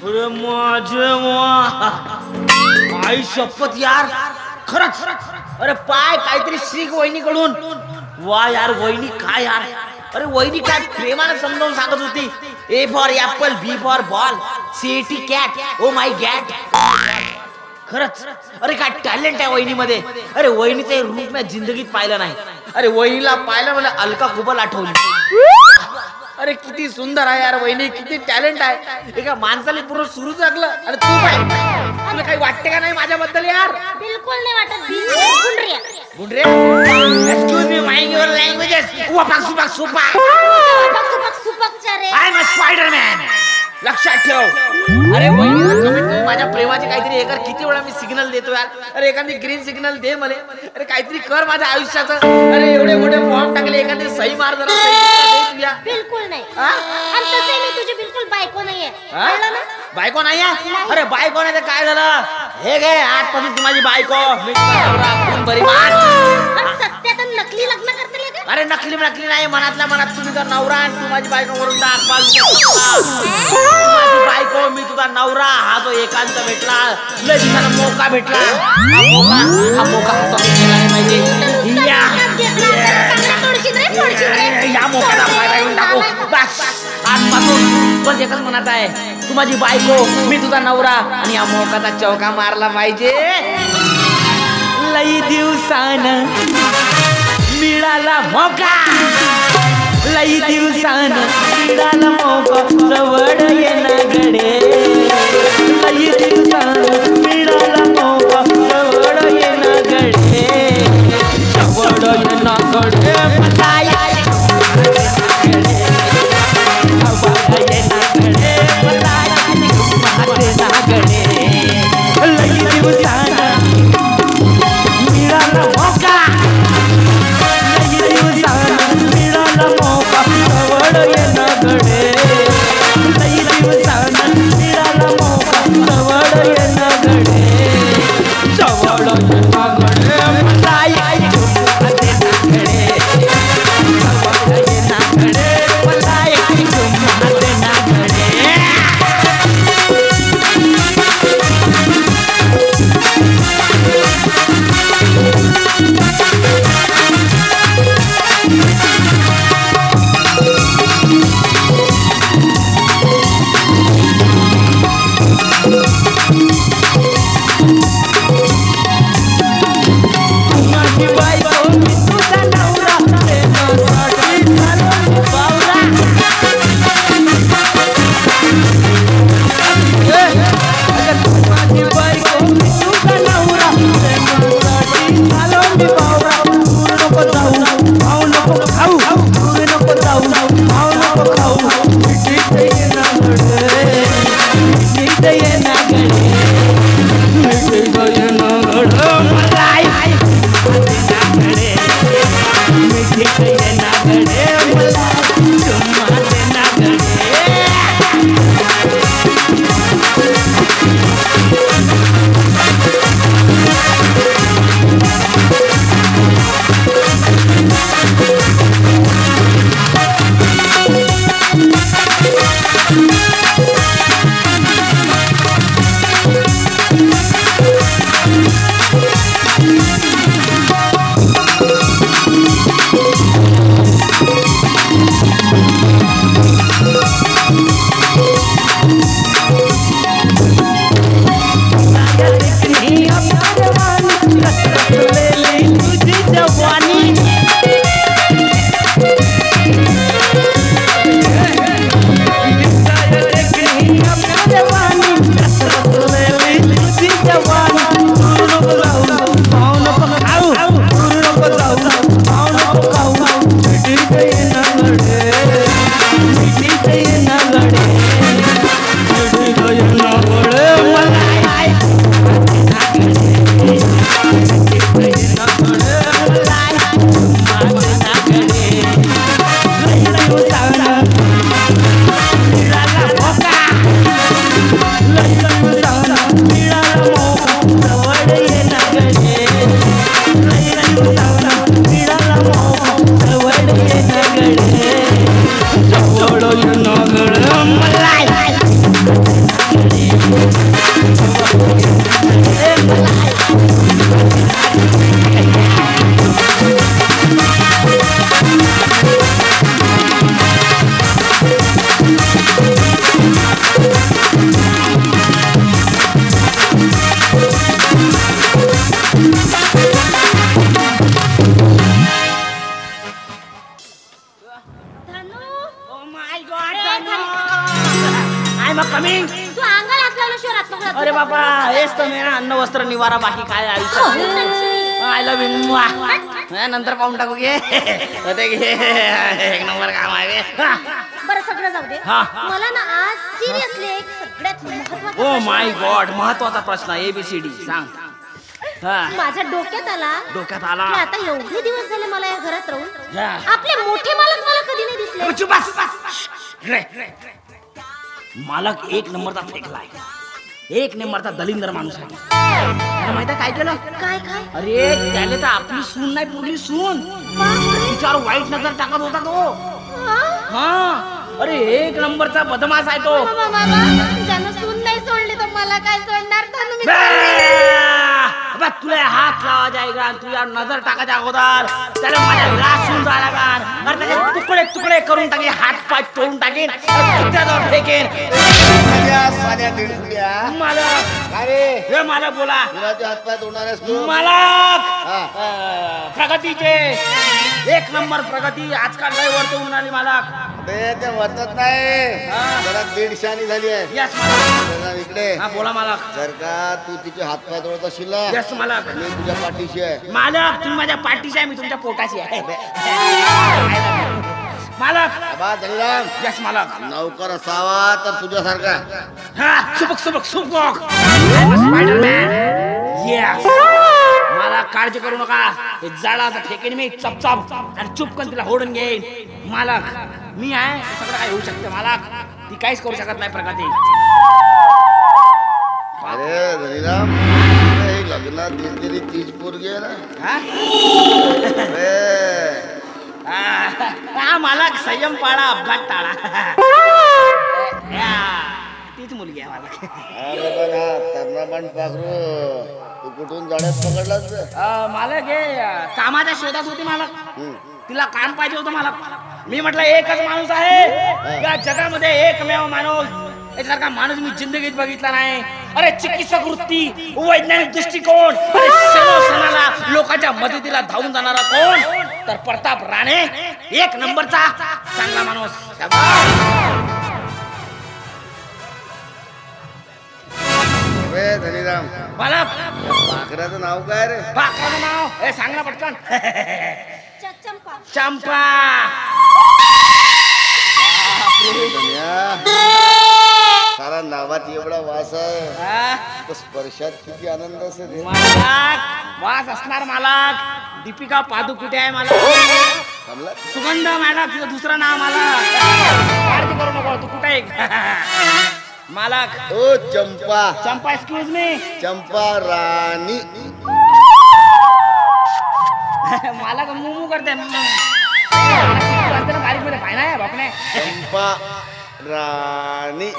अरे माझे आई शपथ यार, खरंच. अरे पाय काहीतरी शिक वहिनीकडून. वा यार वहिनी काय यार. अरे वहिनी काय प्रेमाने समजावून सांगत होती. A for apple, B for ball, सीटी कॅट, ओ माय गॅट. खरंच. अरे काय टॅलेंट आहे वहिनीमध्ये. अरे वहिनीचं रूप मी जिंदगीत पाहिलं नाही. अरे वहिनीला पाहिलं मला अलका कुबल आठवली. अरे किती सुंदर आहे यार वहिनी, किती टॅलेंट आहे. एका माणसाला पूर्ण सुरूच लागलं. अरे तू काय, तुला काही वाटते का नाही माझ्याबद्दल यार? बिलकुल नाही वाटत. गुंडरिया गुंडरे, excuse me, mind your languages. सुपक सुपक सुपक रे. I am a Spiderman. लक्षात ठेव. अरे वहिनी माझ्या प्रेमाचे काहीतरी हे कर. किती वेळा मी सिग्नल देतो यार. अरे एखादी ग्रीन सिग्नल दे मला. अरे काहीतरी कर माझ्या आयुष्याचं. अरे एवढे मोठे फॉर्म टाकले, एखादी सही मार जरा. बिलकुल नाही. आणि तसंही मी तुझी बिलकुल बायको नाहीये. कळलं ना? बायको नाही आहे. अरे बायको नाही तर काय झालं. हे घे आजपासून तू माझी बायको. मी तुझा नवरा, खून बरी मान. सत्यात नकली लग्न करते का? अरे नकली नाही, मनातल्या मनात तुम्ही तुझा नवरा आणि तू माझी बायको वरून माझी बायको, मी तुझा नवरा. हा जो एकांत भेटला, लय दिवसाला मोका भेटला. हा मोका पाहिजे. या मोक्याचा फायदा घेऊन टाकू. बस आजपासून बस एकच म्हणत आहे, तू माझी बायको, मी तुझा नवरा. आणि या मोकाचा चौका मारला पाहिजे. लई दिवसान मिळाला मोका, लई दिवसान मिळाला मोका. जवळ येना गडे, लई दिवसान मिळाला मोका. जवळ येना गडे, जवळ येना गडे. लई दिवसान मिळाला मोका, लई दिवसान मिळाला मोका. जवळ येना गडे, लई धनु oh my God I am coming. तू अंगाला हात लावल्याशिवाय राहत नको. अरे बाबा हेच तर मेरा अन्न वस्त्र निवारा बाकी काय आयुष्य. I love you. नंतर पाहून टाकू घे. एक नंबर काम आहे. बरं सगळं जाऊ दे. हा. मला ना आज सिरियसली एक सगळ्यात महत्त्वाचा ओ प्रश्न माय आहे. गॉड महत्वाचा प्रश्न ABCD सांग. हा माझ्या डोक्यात आला डोक्यात आला. की आता एवढे दिवस झाले मला या घरात राहून हा. आपले मोठे मालक मला कधी नाही दिसले. चुप बस. रे. मालक एक नंबरचा फेकलाय. एक नंबरचा दलिंदर माणूस आहे. त्याला माहिती आहे काय केलं. काय अरे त्याने तर आपली सून नाही पुरली सून तिच्यावर वाईट नजर टाकत होता तो. हा अरे एक नंबरचा बदमाश आहे तो. ज्यानं सून नाही सोडली तर मला काय सोडणार. धनु मी बा तुला हात लावा जायगा तुझ्या नजर टाकायच्या अगोदर त्याला माझ्या लासून जायला का त्याचे तुकडे तुकडे करून टाकेन. हात पाय तोडून टाकेन. तुझ्याजवळ फेकेन. मालक हे मालक बोला. हातपाय तोडणार आहेस तू? मालक प्रगतीचे एक नंबर प्रगती आजकाल लय वरती होऊन आली मालक. ते वर्तत नाही जरा 150 झाली आहे. यस मालक. जरा इकडे हा बोला मालक. जर का तू तिचे हातपाय तोडत असशील ना यस मालक. मी तुझ्या पाठीशी आहे. मालक तुम्ही माझ्या पाठीशी आहे मी तुमच्या पोटाशी आहे. मालक बा दलिराम यस मालक. नौकर असावा तर तुझ्यासारखा. हा सुबक स्पायडरमॅन. यस मला काळजी करू नका. हे जाळाचं फेकेन मी चपचाप आणि चुपकन तिला ओढून घेईन. मालक मी आहे सगळं काय होऊ शकतं मालक. ती काहीच करू शकत नाही प्रगती. अरे दलिराम लग्नात दिलेली तीच पोरगी आहे ना. अरे हा मालक संयम पाळा अपघात टाळा. तीच मुलगी आहे मालक. अरे पण हा तरणा पाखरू तू कुठून जाण्यात पकडलास. मालक हे कामाच्या शोधात होती मालक. तिला काम पाहिजे होतं मालक. मी म्हटलं एकच माणूस आहे या जगामध्ये एकमेव माणूस यासारखा माणूस मी जिंदगीत बघितला नाही. अरे चिकित्सक वृत्ती वैज्ञानिक दृष्टिकोन सणाला लोकांच्या मदतीला धावून जाणारा कोण तर प्रताप राणे एक नंबरचा चांगला माणूस. धनीराम मला पाखराचं नाव काय रे. पाखराचं नाव हे सांग ना पटकन. चंपा. चंपा. सारा नावात एवढा वास आहे हा? तर स्पर्शात किती आनंद असेल. मालक वास असणार मालक. दीपिका पादुकोण आहे मालक. थांबला सुगंध मालक तुझं दुसरं नाव मालक. काळजी करू नको तू कुठे मालक. ओ चंपा. चंपा एक्सक्यूज मी. चंपा राणी. मालक मुमू करते बारीक मध्ये पाय नाही बापने. चंपा राणी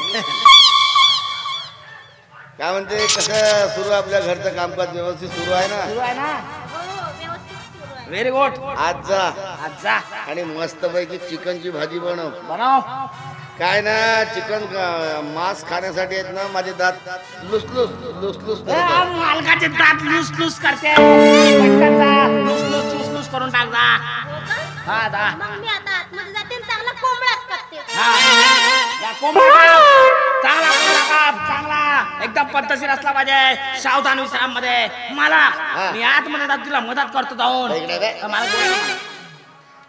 काय म्हणते कसं सुरू आपल्या घरचं कामकाज व्यवस्थित सुरू आहे ना. सुरू आहे ना. व्यवस्थित सुरू आहे. Very good. आज जा अच्छा आणि मस्त पैकी चिकनची भाजी बनव. बनव. काय ना चिकन मांस खाण्यासाठी आहेत ना माझे दात लुसलुस लुसलुस करतात. मालकाचे दात लूस लूस करते. लूस करून टाक जा. हा दा. मग मी आता आतमध्ये जाते आणि चांगला कोंबडाच कापते. चांगला चांगला एकदम पद्धतशीर असला पाहिजे. सावधान विश्राम मध्ये. मला मी आतमध्ये जात तुला मदत करतो जाऊन. इकडे काय? मला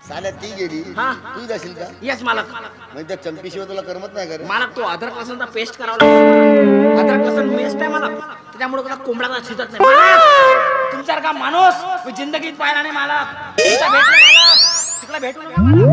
साल्या ती गेली हा. तू जाशील का. येस मालक. म्हणजे त्या चंपीशिवाय तुला करमत नाही का रे. मालक तो अद्रक लसणचा पेस्ट करावा लागतो. अद्रक लसण पेस्ट आहे मालक. त्याच्यामुळे तुला कोंबड्याला शिजत नाही. मालक तुमच्यासारखा माणूस मी जिंदगीत पाहिला नाही मालक. तुमचा भेटला मालक. तिकडे भेटू नका मालक.